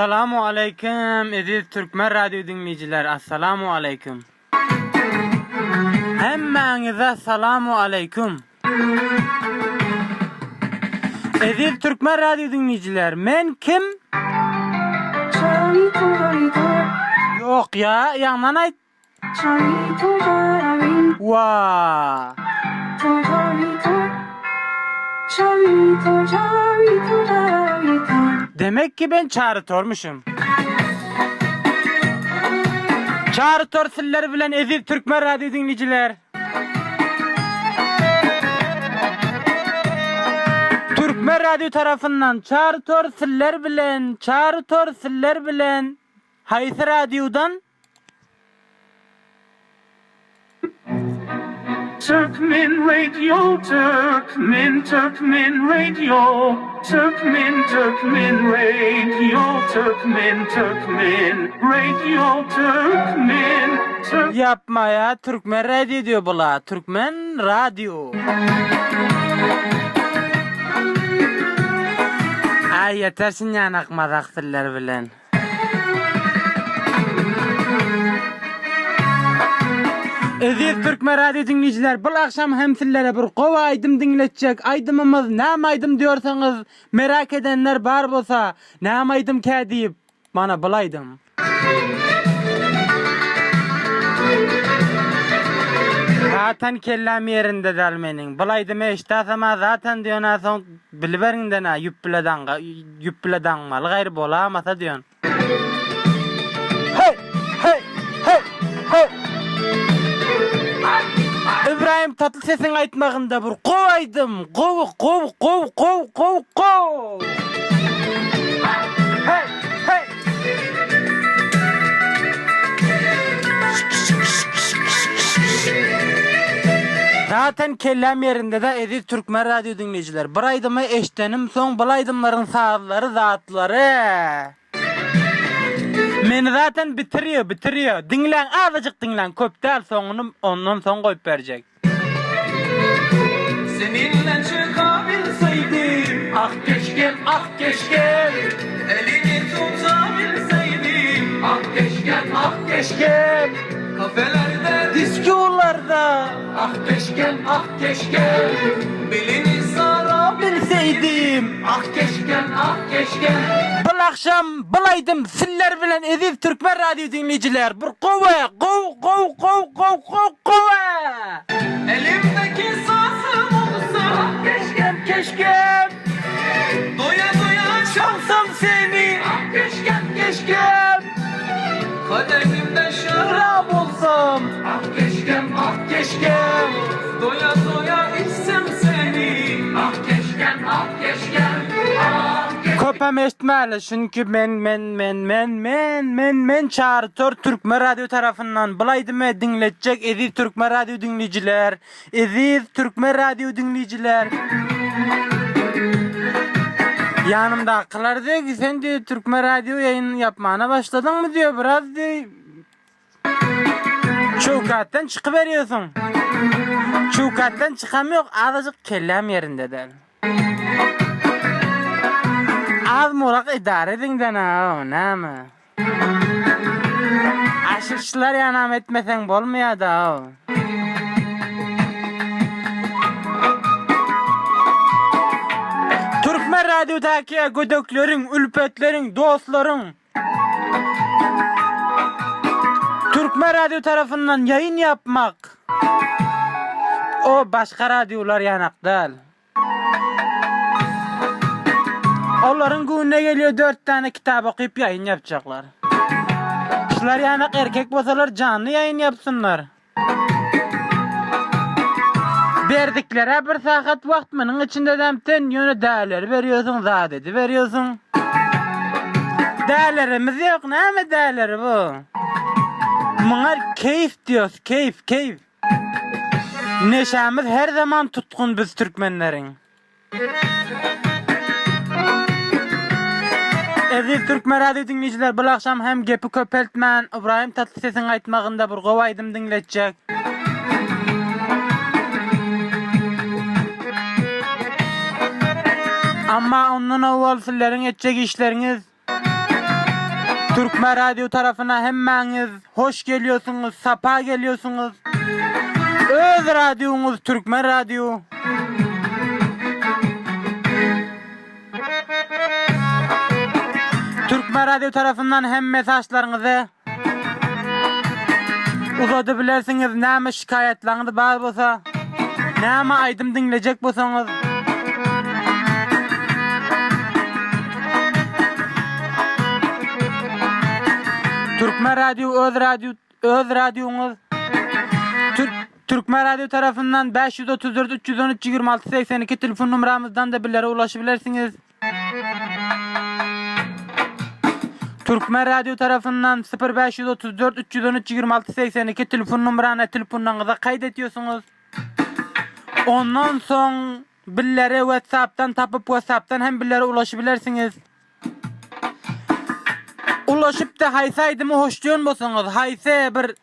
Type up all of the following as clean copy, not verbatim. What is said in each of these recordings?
Assalamu aleyküm Ediz Türkmen Radyo dinleyiciler. Assalamu aleyküm. Hemmenize selamu aleyküm. Ediz Türkmen Radyo dinleyiciler. Men kim? Yok ya, yandan ayt. Vaa. Demek ki ben çağrıtormuşum. Çağrıtor sizler bilen Ediz Türkmen Radyo dinleyiciler. Türkmen Radyo tarafından çağrıtor sizler bilen Haysi Radyo'dan Türkmen Radio, Türkmen Radio, Türkmen Radio, Türkmen Radio, Türkmen. Yapma ya, Türkmen Radyo diyor bula. Türkmen Radyo. Ay yetersin yanak mazaksızlar bilen. Ediz Türkmen Radyo dinleyiciler, bu akşam hem sizlere bir kova aydım dinletecek. Aydımımız ne aydım diyorsanız, merak edenler bar bolsa ne aydım ki deyip bana bulaydım. Zaten kellam yerinde dalmenin. Bulaydım eştasama zaten diyorsun son biliberinden ha yüppüledan mal gayrı bolamasa diyorsun. Hey hey hey hey. İbrahim Tatlıses'in aytmağında bir kovaydım. Kov. Hey, hey. Zaten kellam yerinde de Ediz Türkmen Radyo dinleyiciler. Buraydımı eştenim son bulaydımların sağları zatları. Beni zaten bitiriyor. Dinlen, azıcık dinlen. Köptel sonunu ondan son koyup verecek. Seninle çıkabilseydim, ah keşke, elini tutabilseydim, ah keşke, kafelerde, diskolarda, ah keşke, belini sarabilseydim, ah keşke. Bu akşam bulaydım sizler bilen Ediz Türkmen Radyo dinleyiciler. Bir kova. Elimdeki sazım olsa, ah keşke, doya çalsam seni, ah keşke, kadehimde şarap olsam, ah keşke, doya içsem seni, ah keşke. Köpem eşitmeli çünkü men çağrıtor Türkmen Radyo tarafından bulaydım dinletecek Ediz Türkmen Radyo dinleyiciler. Yanımda akıllar diyor ki sen diyor Türkmen Radyo yayın yapmana başladın mı diyor, biraz diyor çukatten çıkıveriyorsun. Çukattan çıkamıyor, azıcık kellam yerinde der. Az murak idare edin de ne mi? Aşırışlar yanam etmesen bolmuyor da. Türkmen Radyo'daki gödöklerin, ülpetlerin, dostların Türkmen Radyo tarafından yayın yapmak, o başka radyolar yanak değil. Onların gününe geliyor 4 tane kitap okuyup yayın yapacaklar. Şunlar yanak erkek olsalar canlı yayın yapsınlar. Verdikleri bir saat vaktinin içinde demten yönü değerleri veriyorsun, zadedi veriyorsun. Değerlerimiz yok, ne mi değerleri bu? Bunlar keyif diyoruz, keyif. Neşemiz her zaman tutkun biz Türkmenlerin. Ediz Türkmen Radyo dinleyiciler, bu akşam hem gepi köpeltmen İbrahim Tatlıses'in aytmağında bir kovaydım dinletecek. Ama ondan avval sizlerin edecek işleriniz Türkmen Radyo tarafına hemmeniz hoş geliyorsunuz, sapa geliyorsunuz. Öz radyonuz Türkmen Radyo. Türkmen Radyo tarafından hem mesajlarınızı uzatabilirsiniz. Näme şikayetleriniz bar bolsa, näme aýdym dinlejek bolsaňyz. Türkmen Radyo öz radyoňyz. Türkmen Radyo tarafından 534 313 26 82 telefon numaramızdan da bizlere ulaşabilirsiniz. Türkmen Radyo tarafından 0534 313 26 82 telefon numarana telefonlarınıza kaydediyorsunuz. Ondan sonra bizlere WhatsApp'tan tapıp WhatsApp'tan hem bizlere ulaşabilirsiniz. Ulaşıp da haysaydımı hoşluyorsun bolsanız, hayse bir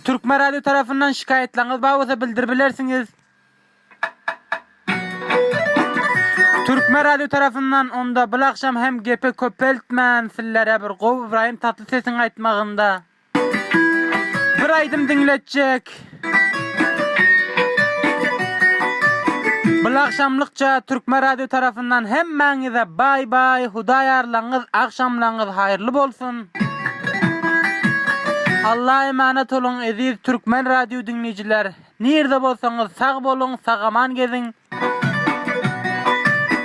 Türkmen Radyo tarafından şikayetleriniz varsa bildirebilirsiniz. Türkmen Radyo tarafından onda bu akşam hem gepe köpeltmän sizlere bir gowy İbrahim Tatlyses'in aýtmagynda bir aýdym dinletjek. Bu akşamlıkça Türkmen Radyo tarafından hemmeňize bay bay, hudaýarlaryňyz, akşamlaryňyz haýyrly bolsun. Allah'a emanet olun aziz Türkmen Radyo dinleyiciler. Nerede bolsaňyz sag bolun, sagaman gezin.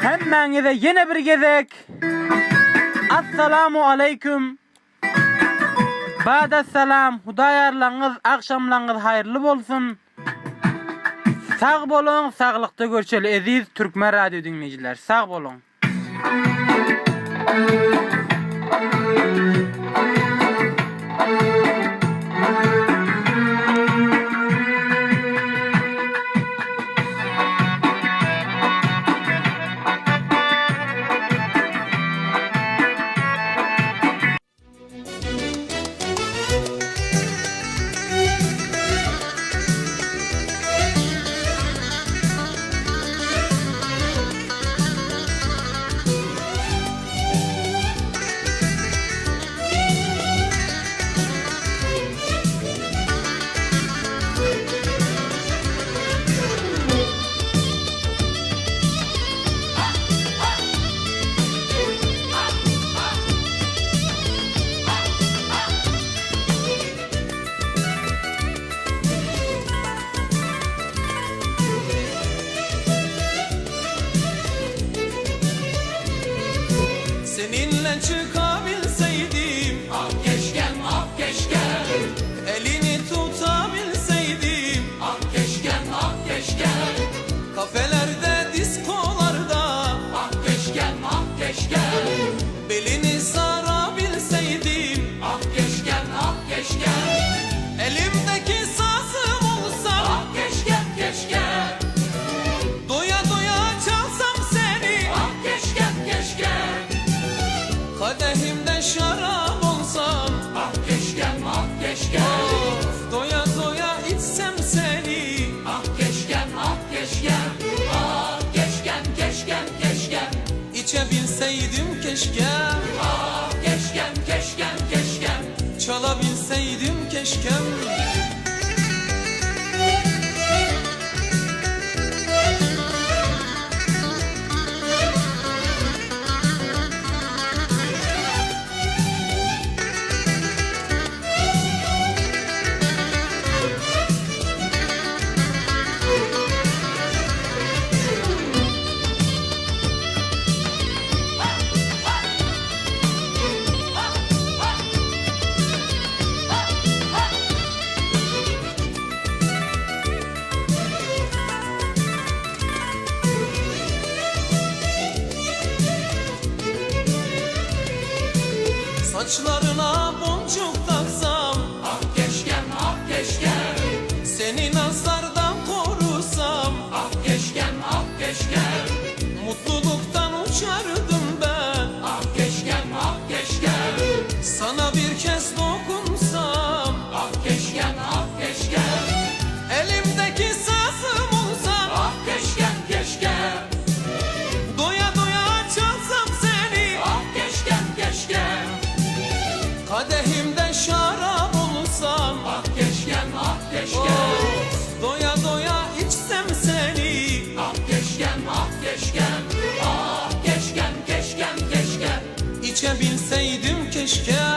Hemmeňize yine bir gezek. Assalamu aleyküm. Ba'da salam. Hudaýarlaryňyz, akşamlaryňyz haýyrly bolsun. Sag bolun, saglykda görüşeli aziz Türkmen Radyo dinleyiciler. Sag bolun. Seninle çıkabilseydim, ah keşkem, ah keşkem. Elini tutabilseydim, ah keşkem, ah keşkem. Kafelerde, diskolarda, ah keşkem, ah keşkem. Belini sarabilseydim, ah keşkem, ah keşkem. Elimdeki sazım olsa, ah keşkem, keşkem. Doya doya çalsam seni, ah keşkem, keşkem. Kadehimde şarap olsam, ah keşkem, ah keşkem. Of, doya doya içsem seni, ah keşkem, ah keşkem. Ah keşkem, keşkem, keşkem. İçebilseydim keşkem, ah keşkem, keşkem, keşkem. Çalabilseydim keşkem. Saçlarına boncuk taksam, ah keşkem, ah keşkem. Seni nazardan korusam, ah keşkem, ah keşkem. Mutluluktan uçardım ben, ah keşkem, ah keşkem. Sana bir kez dokunsam, ah keşkem, ah keşkem. Elimdeki sazım olsam, ah keşkem, keşkem. Doya doya çalsam seni, ah keşkem, keşkem. Yetişebilseydim keşke